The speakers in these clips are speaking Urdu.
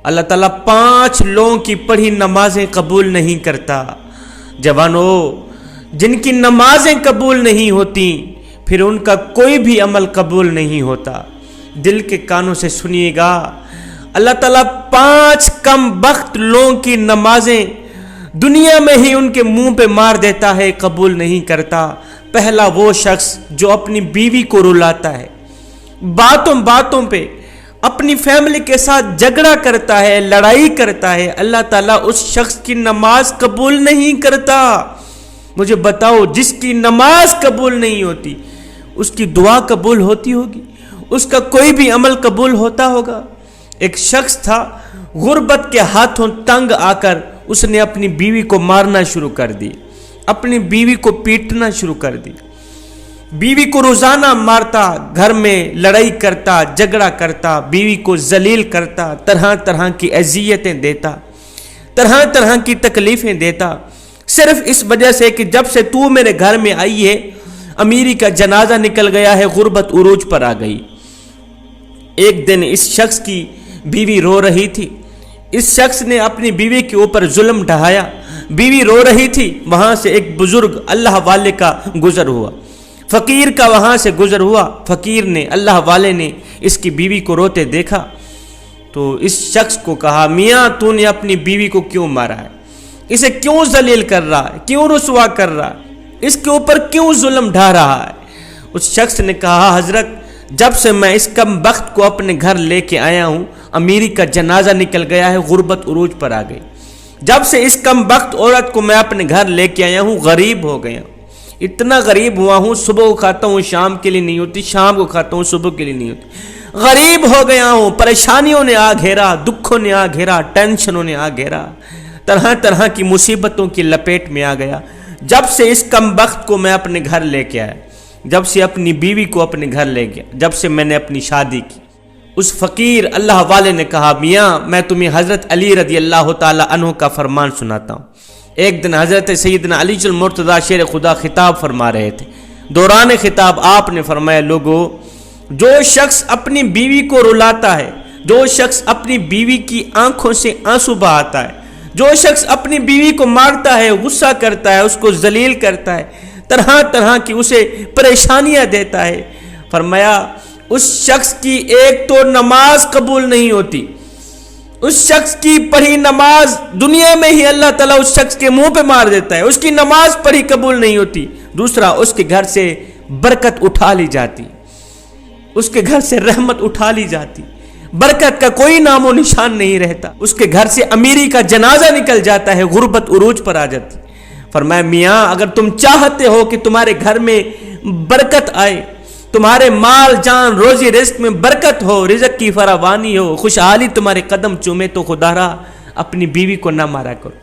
اللہ تعالیٰ 5 لوگوں کی پڑھی نمازیں قبول نہیں کرتا۔ جوانوں، جن کی نمازیں قبول نہیں ہوتی پھر ان کا کوئی بھی عمل قبول نہیں ہوتا۔ دل کے کانوں سے سنیے گا، اللہ تعالیٰ 5 کم بخت لوگوں کی نمازیں دنیا میں ہی ان کے منہ پہ مار دیتا ہے، قبول نہیں کرتا۔ پہلا وہ شخص جو اپنی بیوی کو رلاتا ہے، باتوں پہ اپنی فیملی کے ساتھ جھگڑا کرتا ہے، لڑائی کرتا ہے، اللہ تعالیٰ اس شخص کی نماز قبول نہیں کرتا۔ مجھے بتاؤ، جس کی نماز قبول نہیں ہوتی اس کی دعا قبول ہوتی ہوگی؟ اس کا کوئی بھی عمل قبول ہوتا ہوگا؟ ایک شخص تھا، غربت کے ہاتھوں تنگ آ کر اس نے اپنی بیوی کو مارنا شروع کر دی، اپنی بیوی کو پیٹنا شروع کر دی، بیوی کو روزانہ مارتا، گھر میں لڑائی کرتا، جھگڑا کرتا، بیوی کو ذلیل کرتا، طرح طرح کی اذیتیں دیتا، طرح طرح کی تکلیفیں دیتا، صرف اس وجہ سے کہ جب سے تو میرے گھر میں آئی ہے امیری کا جنازہ نکل گیا ہے، غربت عروج پر آ گئی۔ ایک دن اس شخص کی بیوی رو رہی تھی، اس شخص نے اپنی بیوی کے اوپر ظلم ڈھایا، بیوی رو رہی تھی، وہاں سے ایک بزرگ اللہ والے کا گزر ہوا، فقیر کا وہاں سے گزر ہوا، فقیر نے، اللہ والے نے اس کی بیوی کو روتے دیکھا تو اس شخص کو کہا، میاں تو نے اپنی بیوی کو کیوں مارا ہے؟ اسے کیوں ذلیل کر رہا ہے؟ کیوں رسوا کر رہا ہے؟ اس کے اوپر کیوں ظلم ڈھا رہا ہے؟ اس شخص نے کہا، حضرت جب سے میں اس کم بخت کو اپنے گھر لے کے آیا ہوں، امیری کا جنازہ نکل گیا ہے، غربت عروج پر آ گئی، جب سے اس کم بخت عورت کو میں اپنے گھر لے کے آیا ہوں غریب ہو گیا ہوں، اتنا غریب ہوا ہوں، صبح کو کھاتا ہوں شام کے لیے نہیں ہوتی، شام کو کھاتا ہوں صبح کے لیے نہیں ہوتی، غریب ہو گیا ہوں، پریشانیوں نے آ گھیرا، دکھوں نے آ گھیرا، ٹینشنوں نے آ گھیرا، طرح طرح کی مصیبتوں کی لپیٹ میں آ گیا، جب سے اس کم بخت کو میں اپنے گھر لے کے آیا، جب سے اپنی بیوی کو اپنے گھر لے گیا، جب سے میں نے اپنی شادی کی۔ اس فقیر اللہ والے نے کہا، میاں میں تمہیں حضرت علی رضی اللہ تعالی عنہ کا فرمان سناتا ہوں۔ ایک دن حضرت سیدنا علی المرتضیٰ شیر خدا خطاب فرما رہے تھے، دوران خطاب آپ نے فرمایا، لوگو جو شخص اپنی بیوی کو رلاتا ہے، جو شخص اپنی بیوی کی آنکھوں سے آنسو بہاتا ہے، جو شخص اپنی بیوی کو مارتا ہے، غصہ کرتا ہے، اس کو ذلیل کرتا ہے، طرح طرح کی اسے پریشانیاں دیتا ہے، فرمایا اس شخص کی ایک تو نماز قبول نہیں ہوتی، اس شخص کی پڑھی نماز دنیا میں ہی اللہ تعالیٰ اس شخص کے منہ پہ مار دیتا ہے، اس کی نماز پڑھی قبول نہیں ہوتی، دوسرا اس کے گھر سے برکت اٹھا لی جاتی، اس کے گھر سے رحمت اٹھا لی جاتی، برکت کا کوئی نام و نشان نہیں رہتا، اس کے گھر سے امیری کا جنازہ نکل جاتا ہے، غربت عروج پر آ جاتی۔ فرمایا، میاں اگر تم چاہتے ہو کہ تمہارے گھر میں برکت آئے، تمہارے مال جان روزی رزق میں برکت ہو، رزق کی فراوانی ہو، خوشحالی تمہارے قدم چومے، تو خدا را اپنی بیوی کو نہ مارا کرو،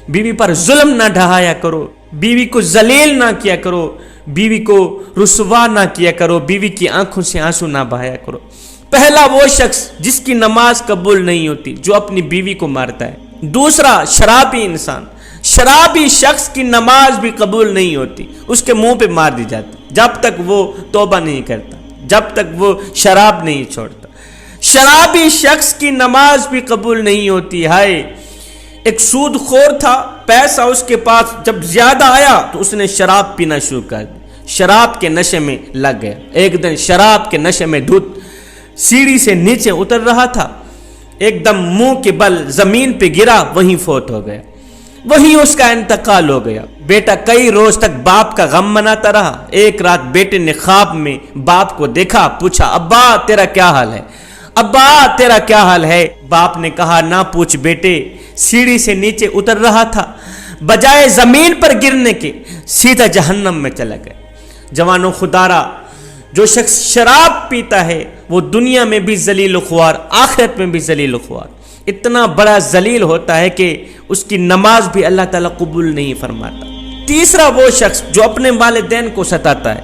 بیوی پر ظلم نہ ڈھایا کرو، بیوی کو ذلیل نہ کیا کرو، بیوی کو رسوا نہ کیا کرو، بیوی کی آنکھوں سے آنسو نہ بہایا کرو۔ پہلا وہ شخص جس کی نماز قبول نہیں ہوتی، جو اپنی بیوی کو مارتا ہے۔ دوسرا شرابی انسان، شرابی شخص کی نماز بھی قبول نہیں ہوتی، اس کے منہ پہ مار دی جاتی جب تک وہ توبہ نہیں کرتا، جب تک وہ شراب نہیں چھوڑتا۔ شرابی شخص کی نماز بھی قبول نہیں ہوتی۔ ہائے، ایک سود خور تھا، پیسہ اس کے پاس جب زیادہ آیا تو اس نے شراب پینا شروع کر دی، شراب کے نشے میں لگ گیا۔ ایک دن شراب کے نشے میں دھت سیڑھی سے نیچے اتر رہا تھا، ایک دم منہ کے بل زمین پہ گرا، وہیں فوت ہو گیا، وہیں اس کا انتقال ہو گیا۔ بیٹا کئی روز تک باپ کا غم مناتا رہا۔ ایک رات بیٹے نے خواب میں باپ کو دیکھا، پوچھا، ابا تیرا کیا حال ہے؟ ابا تیرا کیا حال ہے؟ باپ نے کہا، نہ پوچھ بیٹے، سیڑھی سے نیچے اتر رہا تھا، بجائے زمین پر گرنے کے سیدھا جہنم میں چلا گیا۔ جوانوں، خدارا جو شخص شراب پیتا ہے وہ دنیا میں بھی ذلیل و خوار، آخرت میں بھی ذلیل و خوار، اتنا بڑا ذلیل ہوتا ہے کہ اس کی نماز بھی اللہ تعالیٰ قبول نہیں فرماتا۔ تیسرا وہ شخص جو اپنے والدین کو ستاتا ہے،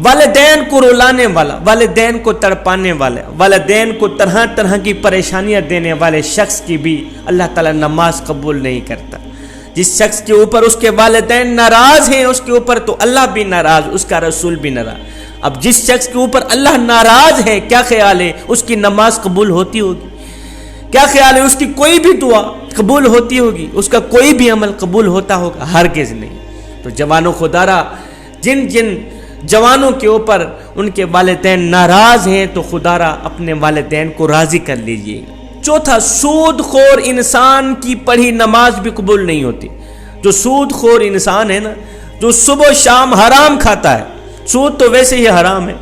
والدین کو رلانے والا، والدین کو تڑپانے والا، والدین کو طرح طرح کی پریشانیاں دینے والے شخص کی بھی اللہ تعالیٰ نماز قبول نہیں کرتا۔ جس شخص کے اوپر اس کے والدین ناراض ہیں، اس کے اوپر تو اللہ بھی ناراض، اس کا رسول بھی ناراض۔ اب جس شخص کے اوپر اللہ ناراض ہے، کیا خیال ہے اس کی نماز قبول ہوتی ہوگی؟ کیا خیال ہے اس کی کوئی بھی دعا قبول ہوتی ہوگی؟ اس کا کوئی بھی عمل قبول ہوتا ہوگا؟ ہرگز نہیں۔ تو جوانوں خدارا، جن جن جوانوں کے اوپر ان کے والدین ناراض ہیں تو خدارا اپنے والدین کو راضی کر لیجئے۔ چوتھا، سود خور انسان کی پڑھی نماز بھی قبول نہیں ہوتی۔ جو سود خور انسان ہے نا، جو صبح و شام حرام کھاتا ہے، سود تو ویسے ہی حرام ہے،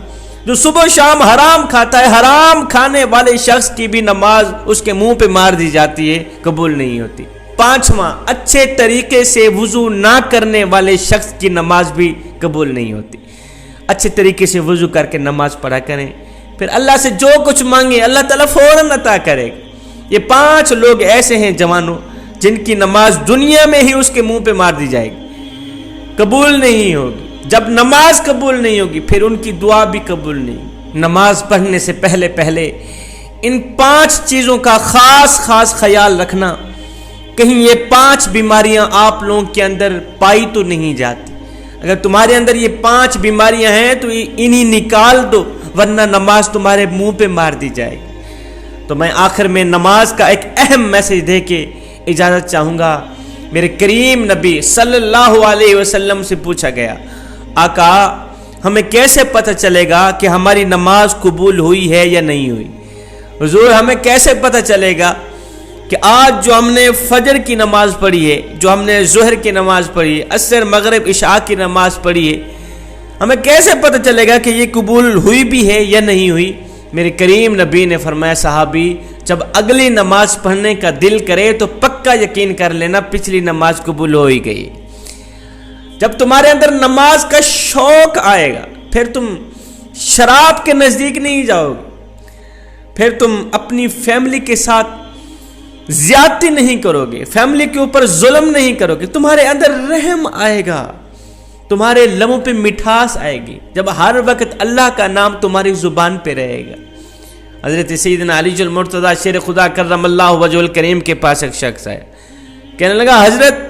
جو صبح و شام حرام کھاتا ہے، حرام کھانے والے شخص کی بھی نماز اس کے منہ پہ مار دی جاتی ہے، قبول نہیں ہوتی۔ پانچواں، اچھے طریقے سے وضو نہ کرنے والے شخص کی نماز بھی قبول نہیں ہوتی۔ اچھے طریقے سے وضو کر کے نماز پڑھا کریں، پھر اللہ سے جو کچھ مانگے اللہ تعالیٰ فوراً عطا کرے گا۔ یہ 5 لوگ ایسے ہیں جوانوں جن کی نماز دنیا میں ہی اس کے منہ پہ مار دی جائے گی، قبول نہیں ہوگی۔ جب نماز قبول نہیں ہوگی پھر ان کی دعا بھی قبول نہیں۔ نماز پڑھنے سے پہلے ان 5 چیزوں کا خاص خیال رکھنا، کہیں یہ 5 بیماریاں آپ لوگوں کے اندر پائی تو نہیں جاتی۔ اگر تمہارے اندر یہ 5 بیماریاں ہیں تو انہی نکال دو، ورنہ نماز تمہارے منہ پہ مار دی جائے گی۔ تو میں آخر میں نماز کا ایک اہم میسج دے کے اجازت چاہوں گا۔ میرے کریم نبی صلی اللہ علیہ وسلم سے پوچھا گیا، آقا ہمیں کیسے پتہ چلے گا کہ ہماری نماز قبول ہوئی ہے یا نہیں ہوئی؟ حضور ہمیں کیسے پتہ چلے گا کہ آج جو ہم نے فجر کی نماز پڑھی ہے، جو ہم نے ظہر کی نماز پڑھی ہے، عصر مغرب عشاء کی نماز پڑھی ہے، ہمیں کیسے پتہ چلے گا کہ یہ قبول ہوئی بھی ہے یا نہیں ہوئی؟ میرے کریم نبی نے فرمایا، صحابی جب اگلی نماز پڑھنے کا دل کرے تو پکا یقین کر لینا پچھلی نماز قبول ہو ہی گئی۔ جب تمہارے اندر نماز کا شوق آئے گا پھر تم شراب کے نزدیک نہیں جاؤ گے، پھر تم اپنی فیملی کے ساتھ زیادتی نہیں کرو گے، فیملی کے اوپر ظلم نہیں کرو گے، تمہارے اندر رحم آئے گا، تمہارے لبوں پہ مٹھاس آئے گی جب ہر وقت اللہ کا نام تمہاری زبان پہ رہے گا۔ حضرت سیدنا علی المرتضیٰ شیر خدا کرم اللہ وجہ الکریم کے پاس ایک شخص آیا، کہنے لگا، حضرت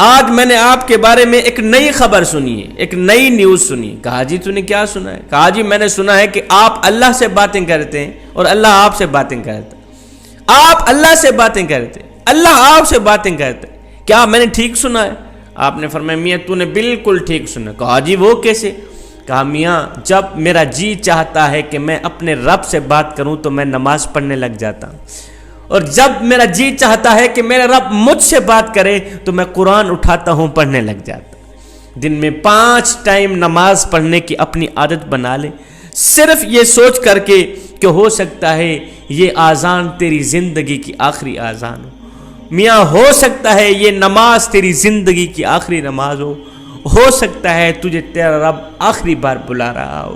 آج میں نے آپ کے بارے میں ایک نئی خبر سنی ہے، ایک نئی نیوز سنی ہے۔ کہا جی تو نے کیا سنا ہے؟ کہا جی میں نے سنا ہے کہ آپ اللہ سے باتیں کرتے ہیں اور اللہ آپ سے باتیں کرتا ہے۔ آپ اللہ سے باتیں کرتے ہیں، اللہ آپ سے باتیں کرتے ہیں، کیا میں نے ٹھیک سنا ہے؟ آپ نے فرمایا، میاں تو نے بالکل ٹھیک سنا۔ کہا جی وہ کیسے؟ کہا میاں جب میرا جی چاہتا ہے کہ میں اپنے رب سے بات کروں تو میں نماز پڑھنے لگ جاتا ہوں، اور جب میرا جی چاہتا ہے کہ میرا رب مجھ سے بات کرے تو میں قرآن اٹھاتا ہوں پڑھنے لگ جاتا ہوں۔ دن میں 5 ٹائم نماز پڑھنے کی اپنی عادت بنا لے، صرف یہ سوچ کر کے کہ ہو سکتا ہے یہ آذان تیری زندگی کی آخری آذان ہو، میاں ہو سکتا ہے یہ نماز تیری زندگی کی آخری نماز ہو سکتا ہے تجھے تیرا رب آخری بار بلا رہا ہو۔